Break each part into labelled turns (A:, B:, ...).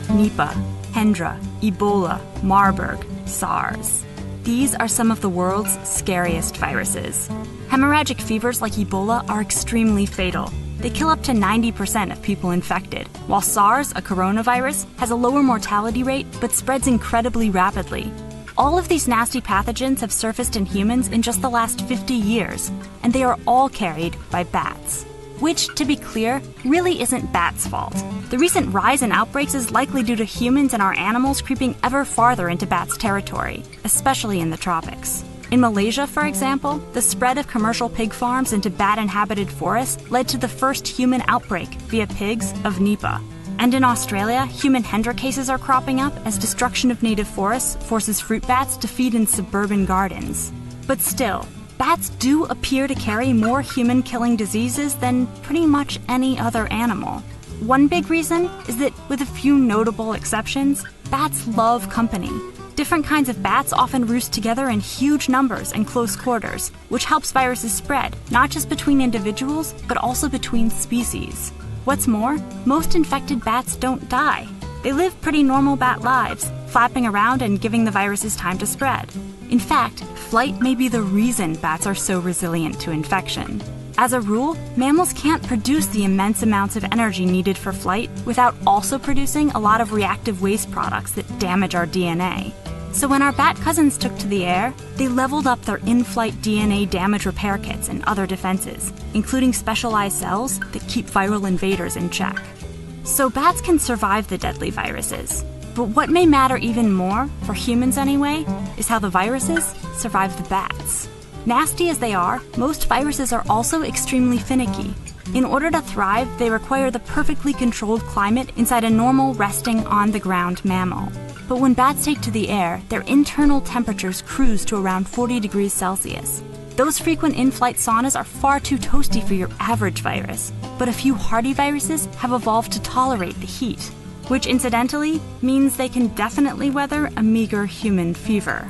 A: Nipah, Hendra, Ebola, Marburg, SARS. These are some of the world's scariest viruses. Hemorrhagic fevers like Ebola are extremely fatal. They kill up to 90% of people infected, while SARS, a coronavirus, has a lower mortality rate but spreads incredibly rapidly. All of these nasty pathogens have surfaced in humans in just the last 50 years, and they are all carried by bats. Which, to be clear, really isn't bats' fault. The recent rise in outbreaks is likely due to humans and our animals creeping ever farther into bats' territory, especially in the tropics. In Malaysia, for example, the spread of commercial pig farms into bat-inhabited forests led to the first human outbreak via pigs of Nipah. And in Australia, human Hendra cases are cropping up as destruction of native forests forces fruit bats to feed in suburban gardens. But still, bats do appear to carry more human-killing diseases than pretty much any other animal. One big reason is that, with a few notable exceptions, bats love company. Different kinds of bats often roost together in huge numbers and close quarters, which helps viruses spread, not just between individuals, but also between species. What's more, most infected bats don't die. They live pretty normal bat lives, flapping around and giving the viruses time to spread. In fact, flight may be the reason bats are so resilient to infection. As a rule, mammals can't produce the immense amounts of energy needed for flight without also producing a lot of reactive waste products that damage our DNA. So when our bat cousins took to the air, they leveled up their in-flight DNA damage repair kits and other defenses, including specialized cells that keep viral invaders in check. So bats can survive the deadly viruses. But what may matter even more, for humans anyway, is how the viruses survive the bats. Nasty as they are, most viruses are also extremely finicky. In order to thrive, they require the perfectly controlled climate inside a normal, resting, on-the-ground mammal. But when bats take to the air, their internal temperatures cruise to around 40 degrees Celsius. Those frequent in-flight saunas are far too toasty for your average virus, but a few hardy viruses have evolved to tolerate the heat, which incidentally means they can definitely weather a meager human fever.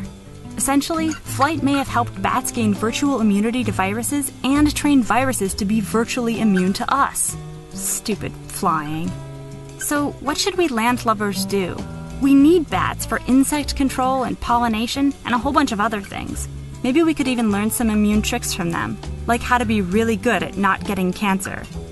A: Essentially, flight may have helped bats gain virtual immunity to viruses and train viruses to be virtually immune to us. Stupid flying. So what should we land lovers do? We need bats for insect control and pollination and a whole bunch of other things. Maybe we could even learn some immune tricks from them, like how to be really good at not getting cancer.